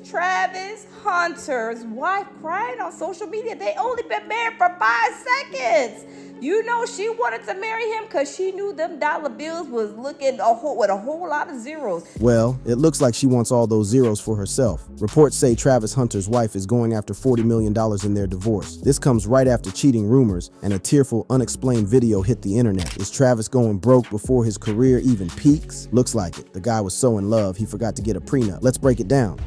Travis Hunter's wife crying on social media. They only been married for 5 seconds. You know she wanted to marry him because she knew them dollar bills was looking with a whole lot of zeros. Well, it looks like she wants all those zeros for herself. Reports say Travis Hunter's wife is going after $40 million in their divorce. This comes right after cheating rumors and a tearful, unexplained video hit the internet. Is Travis going broke before his career even peaks? Looks like it. The guy was so in love, he forgot to get a prenup. Let's break it down.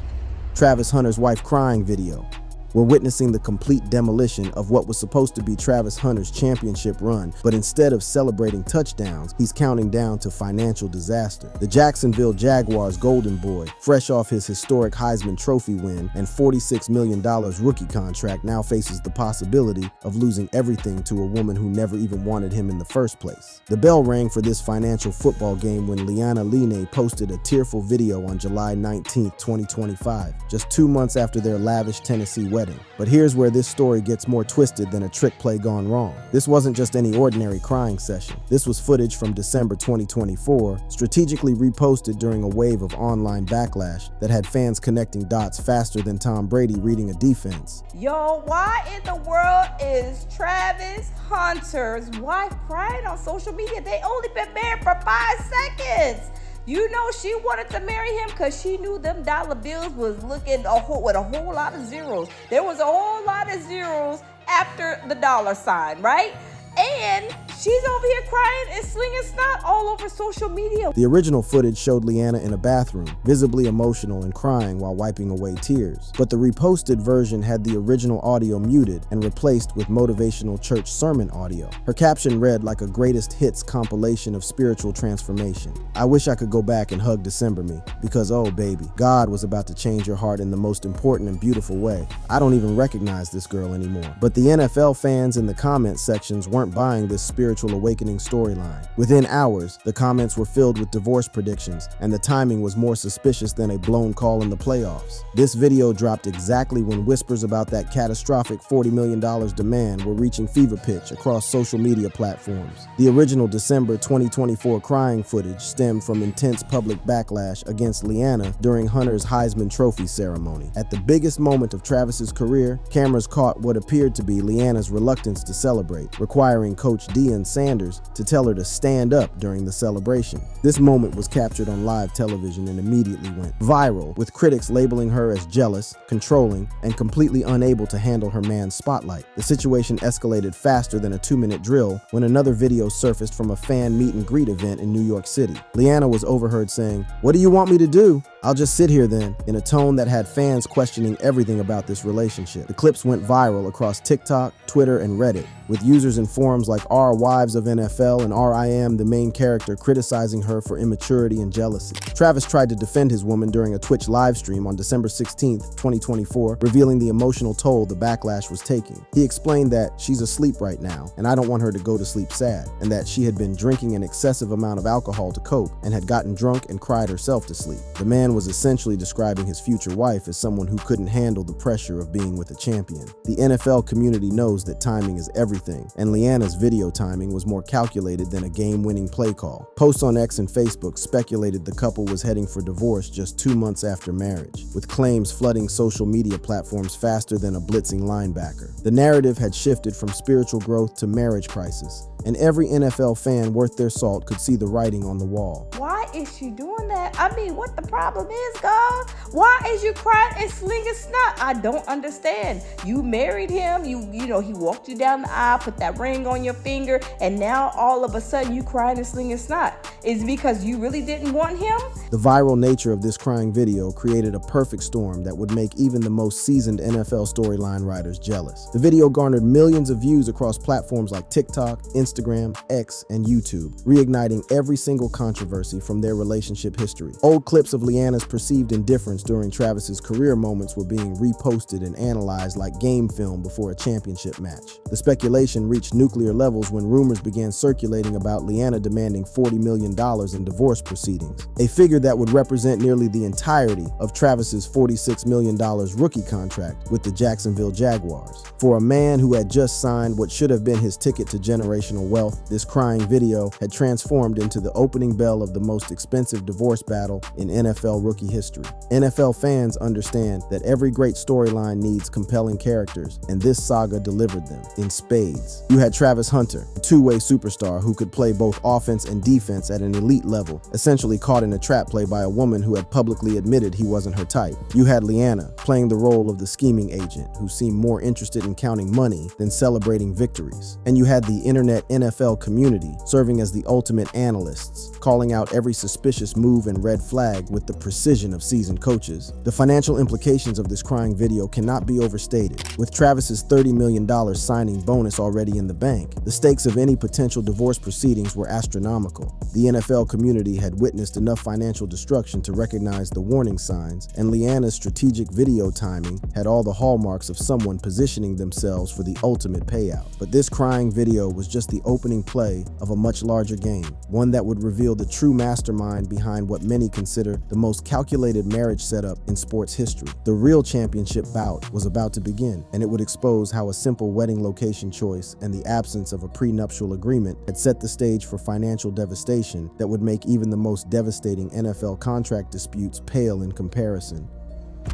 Travis Hunter's wife crying video. We're witnessing the complete demolition of what was supposed to be Travis Hunter's championship run, but instead of celebrating touchdowns, he's counting down to financial disaster. The Jacksonville Jaguars golden boy, fresh off his historic Heisman Trophy win and $46 million rookie contract, now faces the possibility of losing everything to a woman who never even wanted him in the first place. The bell rang for this financial football game when Liana Line posted a tearful video on July 19, 2025, just 2 months after their lavish Tennessee wedding. But here's where this story gets more twisted than a trick play gone wrong. This wasn't just any ordinary crying session. This was footage from December 2024, strategically reposted during a wave of online backlash that had fans connecting dots faster than Tom Brady reading a defense. Yo, why in the world is Travis Hunter's wife crying on social media? They only been married for 5 seconds. You know she wanted to marry him because she knew them dollar bills was looking with a whole lot of zeros. There was a whole lot of zeros after the dollar sign, right? And she's over here crying and slinging snot all over social media. The original footage showed Liana in a bathroom, visibly emotional and crying while wiping away tears. But the reposted version had the original audio muted and replaced with motivational church sermon audio. Her caption read like a greatest hits compilation of spiritual transformation. I wish I could go back and hug December me, because oh baby, God was about to change your heart in the most important and beautiful way. I don't even recognize this girl anymore. But the NFL fans in the comment sections weren't buying this spiritual awakening storyline. Within hours, the comments were filled with divorce predictions, and the timing was more suspicious than a blown call in the playoffs. This video dropped exactly when whispers about that catastrophic $40 million demand were reaching fever pitch across social media platforms. The original December 2024 crying footage stemmed from intense public backlash against Liana during Hunter's Heisman Trophy ceremony. At the biggest moment of Travis's career, cameras caught what appeared to be Liana's reluctance to celebrate, requiring Coach Deion Sanders to tell her to stand up during the celebration. This moment was captured on live television and immediately went viral, with critics labeling her as jealous, controlling, and completely unable to handle her man's spotlight. The situation escalated faster than a 2-minute drill when another video surfaced from a fan meet and greet event in New York City. Liana was overheard saying, "What do you want me to do? I'll just sit here then," in a tone that had fans questioning everything about this relationship. The clips went viral across TikTok, Twitter, and Reddit, with users in forums like R Wives of NFL and RIM, the main character, criticizing her for immaturity and jealousy. Travis tried to defend his woman during a Twitch livestream on December 16, 2024, revealing the emotional toll the backlash was taking. He explained that she's asleep right now, and I don't want her to go to sleep sad, and that she had been drinking an excessive amount of alcohol to cope and had gotten drunk and cried herself to sleep. The man was essentially describing his future wife as someone who couldn't handle the pressure of being with a champion. The NFL community knows that timing is everything, and Liana's video timing was more calculated than a game-winning play call. Posts on X and Facebook speculated the couple was heading for divorce just 2 months after marriage, with claims flooding social media platforms faster than a blitzing linebacker. The narrative had shifted from spiritual growth to marriage crisis, and every NFL fan worth their salt could see the writing on the wall. Why is she doing that? I mean, what the problem is, God? Why is you crying and slinging snot? I don't understand. You married him, you know, he walked you down the aisle, put that ring on your finger, and now all of a sudden you crying and slinging snot. Is it because you really didn't want him? The viral nature of this crying video created a perfect storm that would make even the most seasoned NFL storyline writers jealous. The video garnered millions of views across platforms like TikTok, Instagram, X, and YouTube, reigniting every single controversy from their relationship history. Old clips of Liana's perceived indifference during Travis's career moments were being reposted and analyzed like game film before a championship match. The speculation reached nuclear levels when rumors began circulating about Liana demanding $40 million million in divorce proceedings, a figure that would represent nearly the entirety of Travis's $46 million rookie contract with the Jacksonville Jaguars. For a man who had just signed what should have been his ticket to generational wealth, this crying video had transformed into the opening bell of the most expensive divorce battle in NFL rookie history. NFL fans understand that every great storyline needs compelling characters, and this saga delivered them in spades. You had Travis Hunter, a two-way superstar who could play both offense and defense at an elite level, essentially caught in a trap play by a woman who had publicly admitted he wasn't her type. You had Leanna, playing the role of the scheming agent who seemed more interested in counting money than celebrating victories. And you had the internet NFL community serving as the ultimate analysts, calling out every suspicious move and red flag with the precision of seasoned coaches. The financial implications of this crying video cannot be overstated. With Travis's $30 million signing bonus already in the bank, the stakes of any potential divorce proceedings were astronomical. The NFL community had witnessed enough financial destruction to recognize the warning signs, and Leanna's strategic video timing had all the hallmarks of someone positioning themselves for the ultimate payout. But this crying video was just the opening play of a much larger game, one that would reveal the true mastermind behind what many consider the most calculated marriage setup in sports history. The real championship bout was about to begin, and it would expose how a simple wedding location choice and the absence of a prenuptial agreement had set the stage for financial devastation that would make even the most devastating NFL contract disputes pale in comparison.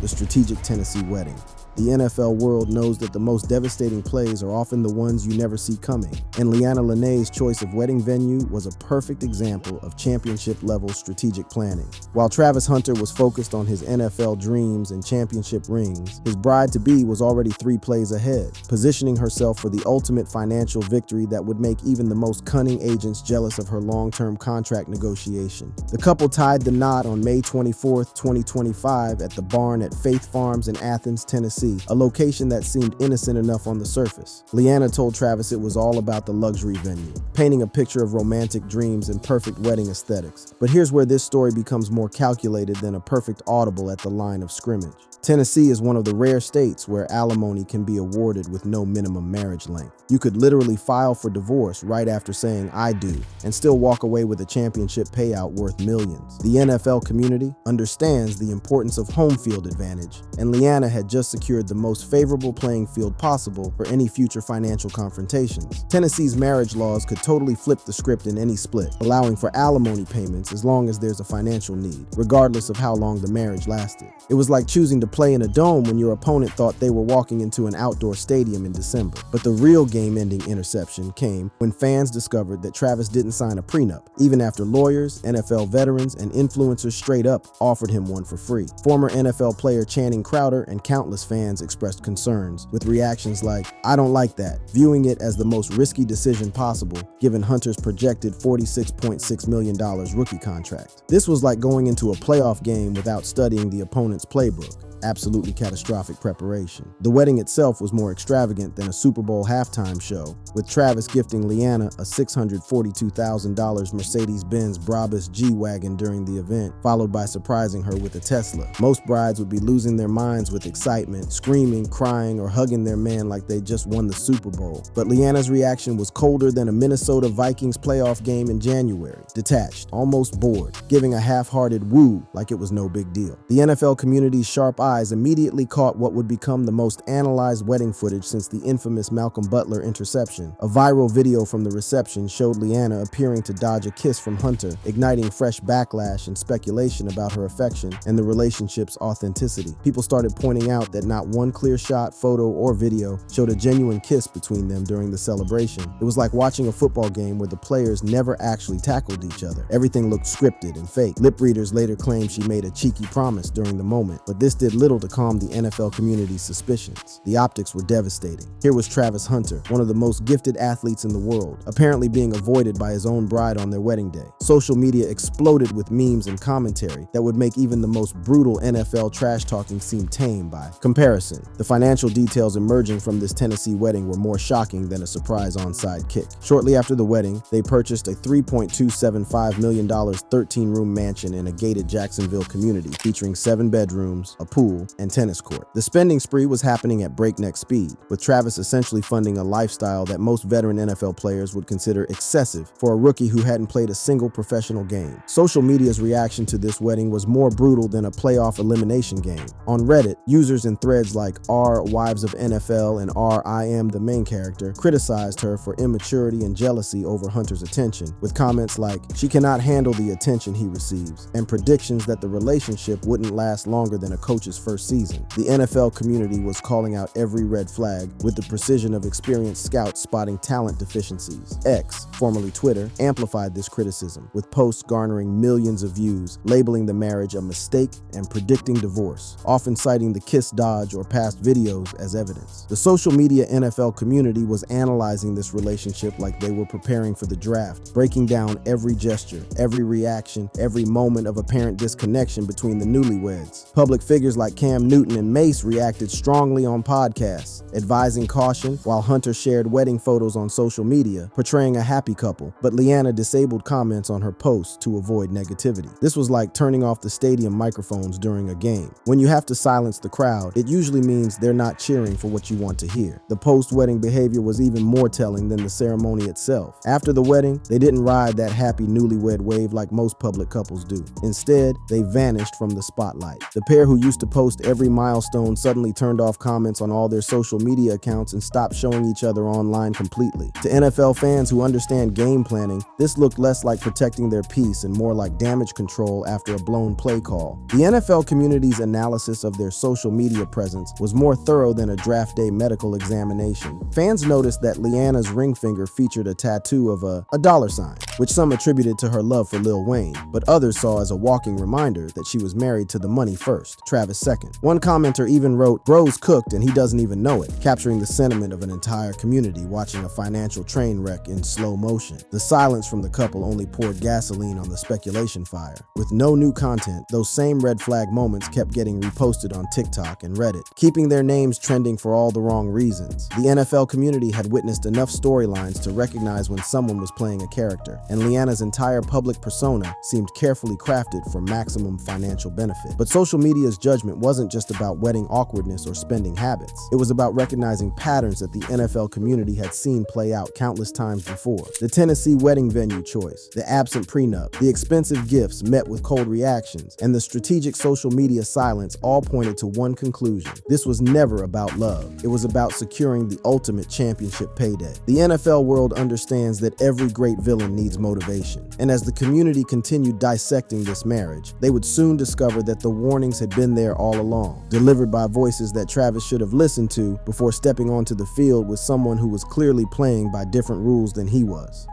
The strategic Tennessee wedding. The NFL world knows that the most devastating plays are often the ones you never see coming, and Leanna Lene's choice of wedding venue was a perfect example of championship-level strategic planning. While Travis Hunter was focused on his NFL dreams and championship rings, his bride-to-be was already 3 plays ahead, positioning herself for the ultimate financial victory that would make even the most cunning agents jealous of her long-term contract negotiation. The couple tied the knot on May 24, 2025 at the barn at Faith Farms in Athens, Tennessee, a location that seemed innocent enough on the surface. Leanna told Travis it was all about the luxury venue, painting a picture of romantic dreams and perfect wedding aesthetics. But here's where this story becomes more calculated than a perfect audible at the line of scrimmage. Tennessee is one of the rare states where alimony can be awarded with no minimum marriage length. You could literally file for divorce right after saying "I do" and still walk away with a championship payout worth millions. The NFL community understands the importance of home field advantage, and Leanna had just secured the most favorable playing field possible for any future financial confrontations. Tennessee's marriage laws could totally flip the script in any split, allowing for alimony payments as long as there's a financial need, regardless of how long the marriage lasted. It was like choosing to play in a dome when your opponent thought they were walking into an outdoor stadium in December. But the real game-ending interception came when fans discovered that Travis didn't sign a prenup, even after lawyers, NFL veterans, and influencers straight up offered him one for free. Former NFL player Channing Crowder and countless fans expressed concerns, with reactions like, "I don't like that," viewing it as the most risky decision possible given Hunter's projected $46.6 million rookie contract. This was like going into a playoff game without studying the opponent's playbook. Absolutely catastrophic preparation. The wedding itself was more extravagant than a Super Bowl halftime show, with Travis gifting Leanna a $642,000 Mercedes-Benz Brabus G-Wagon during the event, followed by surprising her with a Tesla. Most brides would be losing their minds with excitement, screaming, crying, or hugging their man like they just won the Super Bowl. But Leanna's reaction was colder than a Minnesota Vikings playoff game in January, detached, almost bored, giving a half-hearted woo like it was no big deal. The NFL community's sharp eyes immediately caught what would become the most analyzed wedding footage since the infamous Malcolm Butler interception. A viral video from the reception showed Leanna appearing to dodge a kiss from Hunter, igniting fresh backlash and speculation about her affection and the relationship's authenticity. People started pointing out that not one clear shot, photo, or video showed a genuine kiss between them during the celebration. It was like watching a football game where the players never actually tackled each other. Everything looked scripted and fake. Lip readers later claimed she made a cheeky promise during the moment, but this did little to calm the NFL community's suspicions. The optics were devastating. Here was Travis Hunter, one of the most gifted athletes in the world, apparently being avoided by his own bride on their wedding day. Social media exploded with memes and commentary that would make even the most brutal NFL trash talking seem tame by comparison. The financial details emerging from this Tennessee wedding were more shocking than a surprise onside kick. Shortly after the wedding, they purchased a $3.275 million 13-room mansion in a gated Jacksonville community featuring 7 bedrooms, a pool, pool, and tennis court. The spending spree was happening at breakneck speed, with Travis essentially funding a lifestyle that most veteran NFL players would consider excessive for a rookie who hadn't played a single professional game. Social media's reaction to this wedding was more brutal than a playoff elimination game. On Reddit, users in threads like r/Wives of NFL and r/I am the main character criticized her for immaturity and jealousy over Hunter's attention, with comments like, "She cannot handle the attention he receives," and predictions that the relationship wouldn't last longer than a coach's first season. The NFL community was calling out every red flag with the precision of experienced scouts spotting talent deficiencies. X, formerly Twitter, amplified this criticism, with posts garnering millions of views, labeling the marriage a mistake and predicting divorce, often citing the kiss dodge or past videos as evidence. The social media NFL community was analyzing this relationship like they were preparing for the draft, breaking down every gesture, every reaction, every moment of apparent disconnection between the newlyweds. Public figures like Cam Newton and Mace reacted strongly on podcasts, advising caution, while Hunter shared wedding photos on social media, portraying a happy couple, but Leanna disabled comments on her posts to avoid negativity. This was like turning off the stadium microphones during a game. When you have to silence the crowd, it usually means they're not cheering for what you want to hear. The post-wedding behavior was even more telling than the ceremony itself. After the wedding, they didn't ride that happy newlywed wave like most public couples do. Instead, they vanished from the spotlight. The pair who used to post every milestone suddenly turned off comments on all their social media accounts and stopped showing each other online completely. To NFL fans who understand game planning, this looked less like protecting their peace and more like damage control after a blown play call. The NFL community's analysis of their social media presence was more thorough than a draft day medical examination. Fans noticed that Leanna's ring finger featured a tattoo of a dollar sign, which some attributed to her love for Lil Wayne, but others saw as a walking reminder that she was married to the money first, Travis second. One commenter even wrote, "Bro's cooked and he doesn't even know it," capturing the sentiment of an entire community watching a financial train wreck in slow motion. The silence from the couple only poured gasoline on the speculation fire. With no new content, those same red flag moments kept getting reposted on TikTok and Reddit, keeping their names trending for all the wrong reasons. The NFL community had witnessed enough storylines to recognize when someone was playing a character, and Leanna's entire public persona seemed carefully crafted for maximum financial benefit. But social media's judgment wasn't just about wedding awkwardness or spending habits. It was about recognizing patterns that the NFL community had seen play out countless times before. The Tennessee wedding venue choice, the absent prenup, the expensive gifts met with cold reactions, and the strategic social media silence all pointed to one conclusion. This was never about love. It was about securing the ultimate championship payday. The NFL world understands that every great villain needs motivation, and as the community continued dissecting this marriage, they would soon discover that the warnings had been there all along, delivered by voices that Travis should have listened to before stepping onto the field with someone who was clearly playing by different rules than he was.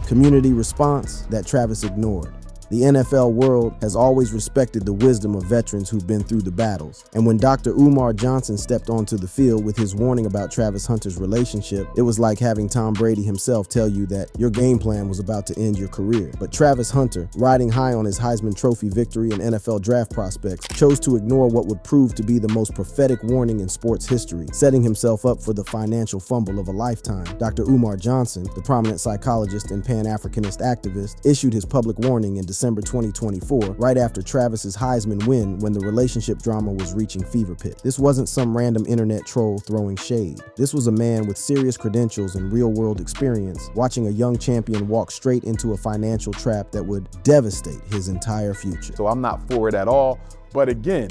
Community response that Travis ignored. The NFL world has always respected the wisdom of veterans who've been through the battles, and when Dr. Umar Johnson stepped onto the field with his warning about Travis Hunter's relationship, it was like having Tom Brady himself tell you that your game plan was about to end your career. But Travis Hunter, riding high on his Heisman Trophy victory and NFL draft prospects, chose to ignore what would prove to be the most prophetic warning in sports history, setting himself up for the financial fumble of a lifetime. Dr. Umar Johnson, the prominent psychologist and Pan-Africanist activist, issued his public warning in December 2024, right after Travis's Heisman win when the relationship drama was reaching fever pitch. This wasn't some random internet troll throwing shade. This was a man with serious credentials and real-world experience, watching a young champion walk straight into a financial trap that would devastate his entire future. So I'm not for it at all, but again,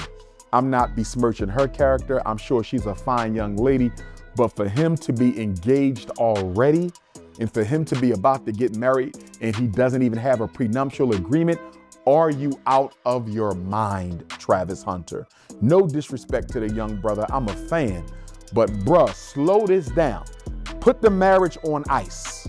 I'm not besmirching her character. I'm sure she's a fine young lady, but for him to be engaged already, and for him to be about to get married and he doesn't even have a prenuptial agreement, are you out of your mind, Travis Hunter? No disrespect to the young brother, I'm a fan, but bruh, slow this down. Put the marriage on ice.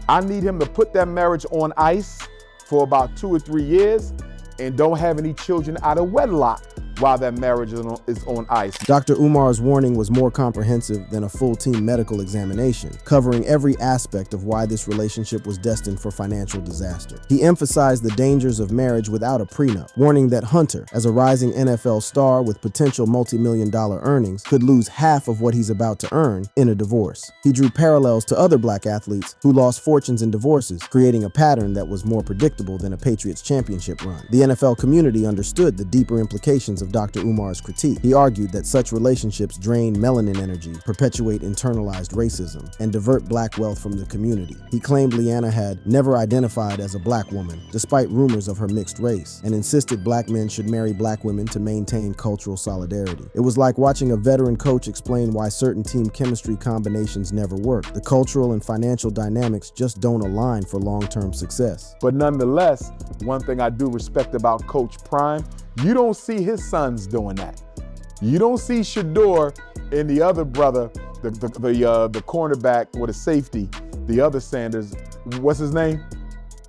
I need him to put that marriage on ice for about 2 or 3 years and don't have any children out of wedlock while that marriage is on ice. Dr. Umar's warning was more comprehensive than a full team medical examination, covering every aspect of why this relationship was destined for financial disaster. He emphasized the dangers of marriage without a prenup, warning that Hunter, as a rising NFL star with potential multi-million-dollar earnings, could lose half of what he's about to earn in a divorce. He drew parallels to other black athletes who lost fortunes in divorces, creating a pattern that was more predictable than a Patriots championship run. The NFL community understood the deeper implications of of Dr. Umar's critique. He argued that such relationships drain melanin energy, perpetuate internalized racism, and divert black wealth from the community. He claimed Leanna had never identified as a black woman, despite rumors of her mixed race, and insisted black men should marry black women to maintain cultural solidarity. It was like watching a veteran coach explain why certain team chemistry combinations never work. The cultural and financial dynamics just don't align for long-term success. But nonetheless, one thing I do respect about Coach Prime, you don't see his sons doing that. You don't see Shedeur and the other brother, the cornerback with a safety, the other Sanders, what's his name?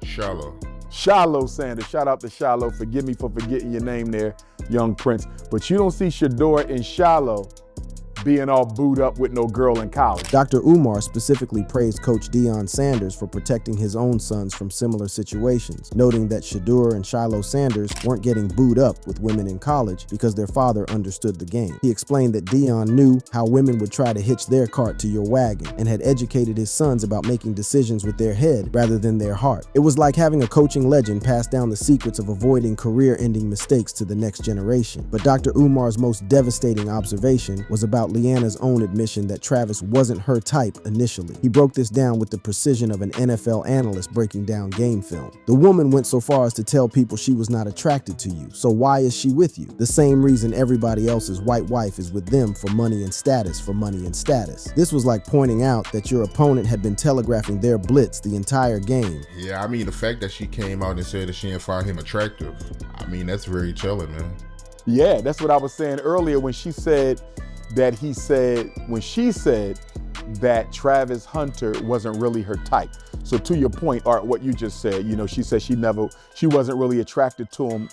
Shiloh Sanders. Shout out to Shiloh. Forgive me for forgetting your name there, young prince. But you don't see Shedeur and Shiloh being all booed up with no girl in college. Dr. Umar specifically praised Coach Deion Sanders for protecting his own sons from similar situations, noting that Shedeur and Shiloh Sanders weren't getting booed up with women in college because their father understood the game. He explained that Deion knew how women would try to hitch their cart to your wagon and had educated his sons about making decisions with their head rather than their heart. It was like having a coaching legend pass down the secrets of avoiding career-ending mistakes to the next generation. But Dr. Umar's most devastating observation was about Leanna's own admission that Travis wasn't her type initially. He broke this down with the precision of an NFL analyst breaking down game film. The woman went so far as to tell people she was not attracted to you, so why is she with you? The same reason everybody else's white wife is with them, for money and status, for money and status. This was like pointing out that your opponent had been telegraphing their blitz the entire game. Yeah, I mean, the fact that she came out and said that she didn't find him attractive, I mean, that's very telling, man. Yeah, that's what I was saying earlier when she said that she said that Travis Hunter wasn't really her type. So to your point, Art, what you just said, she said she wasn't really attracted to him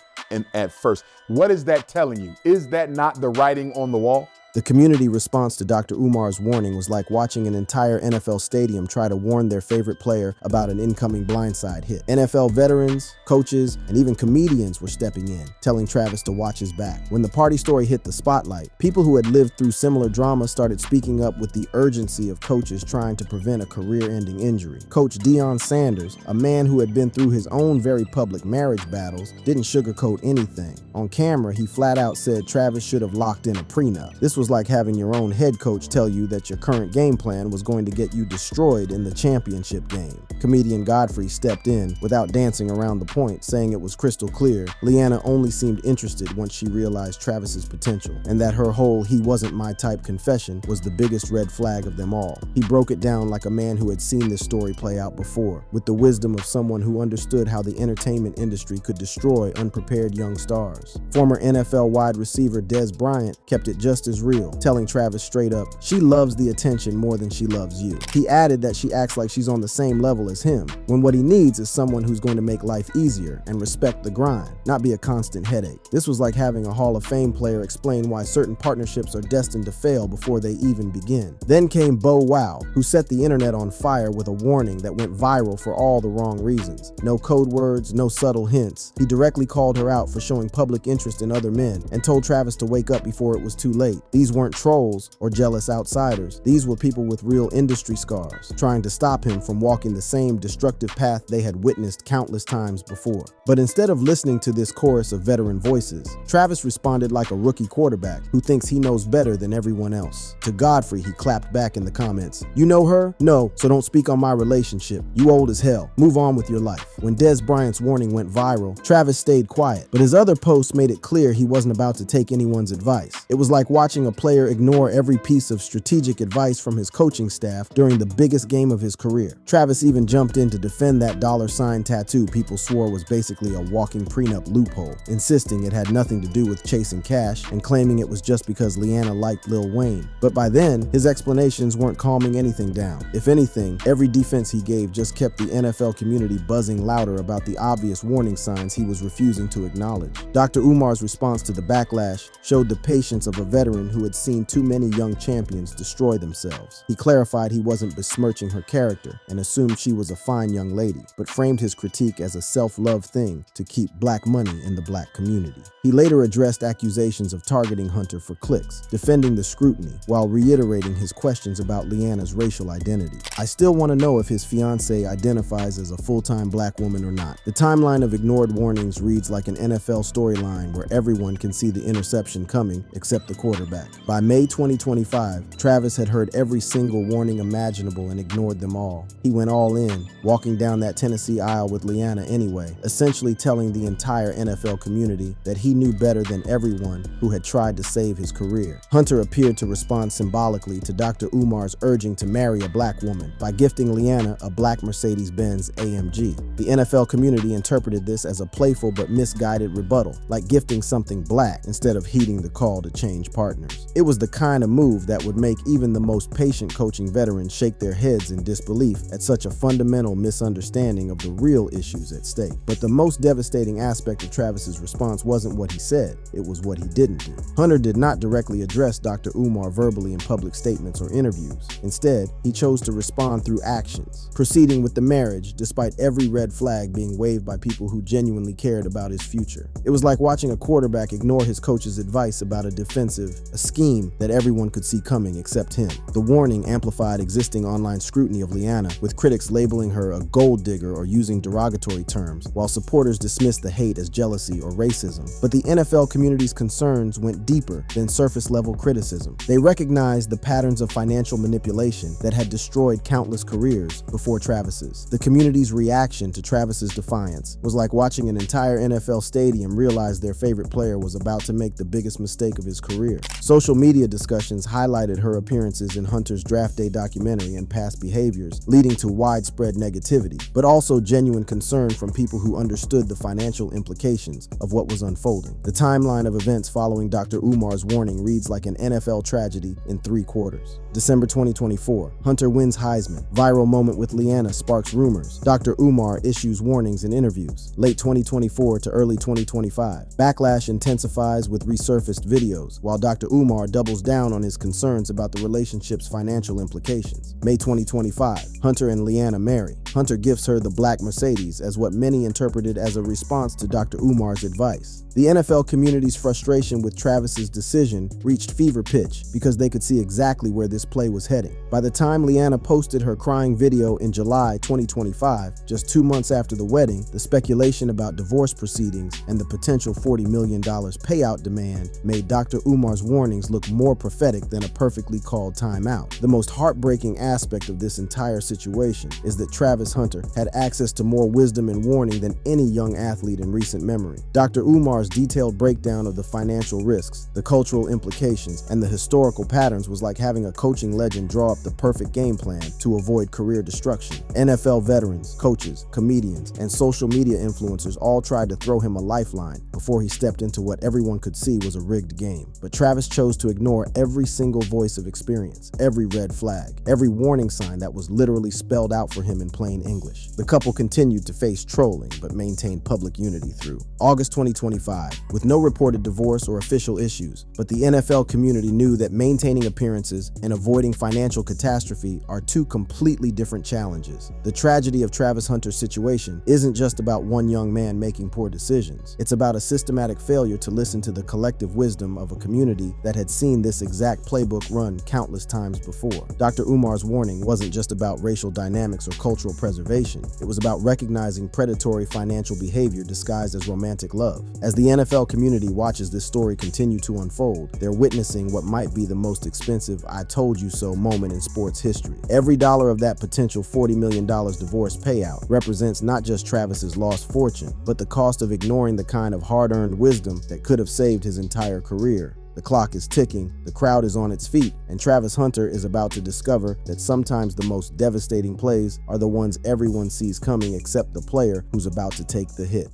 at first. What is that telling you? Is that not the writing on the wall? The community response to Dr. Umar's warning was like watching an entire NFL stadium try to warn their favorite player about an incoming blindside hit. NFL veterans, coaches, and even comedians were stepping in, telling Travis to watch his back. When the party story hit the spotlight, people who had lived through similar drama started speaking up with the urgency of coaches trying to prevent a career-ending injury. Coach Deion Sanders, a man who had been through his own very public marriage battles, didn't sugarcoat anything. On camera, he flat out said Travis should have locked in a prenup. This was like having your own head coach tell you that your current game plan was going to get you destroyed in the championship game. Comedian Godfrey stepped in without dancing around the point, saying it was crystal clear Leanna only seemed interested once she realized Travis's potential, and that her whole "he wasn't my type" confession was the biggest red flag of them all. He broke it down like a man who had seen this story play out before, with the wisdom of someone who understood how the entertainment industry could destroy unprepared young stars. Former NFL wide receiver Dez Bryant kept it just as real, telling Travis straight up, she loves the attention more than she loves you. He added that she acts like she's on the same level as him, when what he needs is someone who's going to make life easier and respect the grind, not be a constant headache. This was like having a Hall of Fame player explain why certain partnerships are destined to fail before they even begin. Then came Bow Wow, who set the internet on fire with a warning that went viral for all the wrong reasons. No code words, no subtle hints. He directly called her out for showing public interest in other men and told Travis to wake up before it was too late. These weren't trolls or jealous outsiders. These were people with real industry scars, trying to stop him from walking the same destructive path they had witnessed countless times before. But instead of listening to this chorus of veteran voices, Travis responded like a rookie quarterback who thinks he knows better than everyone else. To Godfrey, he clapped back in the comments, "You know her? No, so don't speak on my relationship. You old as hell. Move on with your life." When Dez Bryant's warning went viral, Travis stayed quiet, but his other posts made it clear he wasn't about to take anyone's advice. It was like watching a player ignore every piece of strategic advice from his coaching staff during the biggest game of his career. Travis even jumped in to defend that $sign tattoo people swore was basically a walking prenup loophole, insisting it had nothing to do with chasing cash and claiming it was just because Leanna liked Lil Wayne. But by then, his explanations weren't calming anything down. If anything, every defense he gave just kept the NFL community buzzing louder about the obvious warning signs he was refusing to acknowledge. Dr. Umar's response to the backlash showed the patience of a veteran who had seen too many young champions destroy themselves. He clarified he wasn't besmirching her character and assumed she was a fine young lady, but framed his critique as a self-love thing to keep black money in the black community. He later addressed accusations of targeting Hunter for clicks, defending the scrutiny, while reiterating his questions about Leanna's racial identity. "I still want to know if his fiancée identifies as a full-time black woman or not." The timeline of ignored warnings reads like an NFL storyline where everyone can see the interception coming except the quarterback. By May 2025, Travis had heard every single warning imaginable and ignored them all. He went all in, walking down that Tennessee aisle with Leanna anyway, essentially telling the entire NFL community that he knew better than everyone who had tried to save his career. Hunter appeared to respond symbolically to Dr. Umar's urging to marry a black woman by gifting Leanna a black Mercedes-Benz AMG. The NFL community interpreted this as a playful but misguided rebuttal, like gifting something black instead of heeding the call to change partners. It was the kind of move that would make even the most patient coaching veterans shake their heads in disbelief at such a fundamental misunderstanding of the real issues at stake. But the most devastating aspect of Travis's response wasn't what he said, it was what he didn't do. Hunter did not directly address Dr. Umar verbally in public statements or interviews. Instead, he chose to respond through actions, proceeding with the marriage despite every red flag being waved by people who genuinely cared about his future. It was like watching a quarterback ignore his coach's advice about a scheme that everyone could see coming except him. The warning amplified existing online scrutiny of Leanna, with critics labeling her a gold digger or using derogatory terms, while supporters dismissed the hate as jealousy or racism. But the NFL community's concerns went deeper than surface-level criticism. They recognized the patterns of financial manipulation that had destroyed countless careers before Travis's. The community's reaction to Travis's defiance was like watching an entire NFL stadium realize their favorite player was about to make the biggest mistake of his career. Social media discussions highlighted her appearances in Hunter's draft day documentary and past behaviors, leading to widespread negativity, but also genuine concern from people who understood the financial implications of what was unfolding. The timeline of events following Dr. Umar's warning reads like an NFL tragedy in 3 quarters. December 2024, Hunter wins Heisman. Viral moment with Leanna sparks rumors. Dr. Umar issues warnings in interviews. Late 2024 to early 2025. Backlash intensifies with resurfaced videos, while Dr. Umar doubles down on his concerns about the relationship's financial implications. May 2025, Hunter and Leanna marry. Hunter gifts her the black Mercedes as what many interpreted as a response to Dr. Umar's advice. The NFL community's frustration with Travis's decision reached fever pitch because they could see exactly where this play was heading. By the time Leanna posted her crying video in July 2025, just 2 months after the wedding, the speculation about divorce proceedings and the potential $40 million payout demand made Dr. Umar's warnings look more prophetic than a perfectly called timeout. The most heartbreaking aspect of this entire situation is that Travis Hunter had access to more wisdom and warning than any young athlete in recent memory. Dr. Umar's detailed breakdown of the financial risks, the cultural implications, and the historical patterns was like having a coaching legend draw up the perfect game plan to avoid career destruction. NFL veterans, coaches, comedians, and social media influencers all tried to throw him a lifeline before he stepped into what everyone could see was a rigged game. But Travis chose to ignore every single voice of experience, every red flag, every warning sign that was literally spelled out for him in plain English. The couple continued to face trolling, but maintained public unity through August 2025. With no reported divorce or official issues, but the NFL community knew that maintaining appearances and avoiding financial catastrophe are 2 completely different challenges. The tragedy of Travis Hunter's situation isn't just about one young man making poor decisions. It's about a systematic failure to listen to the collective wisdom of a community that had seen this exact playbook run countless times before. Dr. Umar's warning wasn't just about racial dynamics or cultural preservation. It was about recognizing predatory financial behavior disguised as romantic love. As the NFL community watches this story continue to unfold, they're witnessing what might be the most expensive "I told you so" moment in sports history. Every dollar of that potential $40 million divorce payout represents not just Travis's lost fortune, but the cost of ignoring the kind of hard-earned wisdom that could have saved his entire career. The clock is ticking, the crowd is on its feet, and Travis Hunter is about to discover that sometimes the most devastating plays are the ones everyone sees coming except the player who's about to take the hit.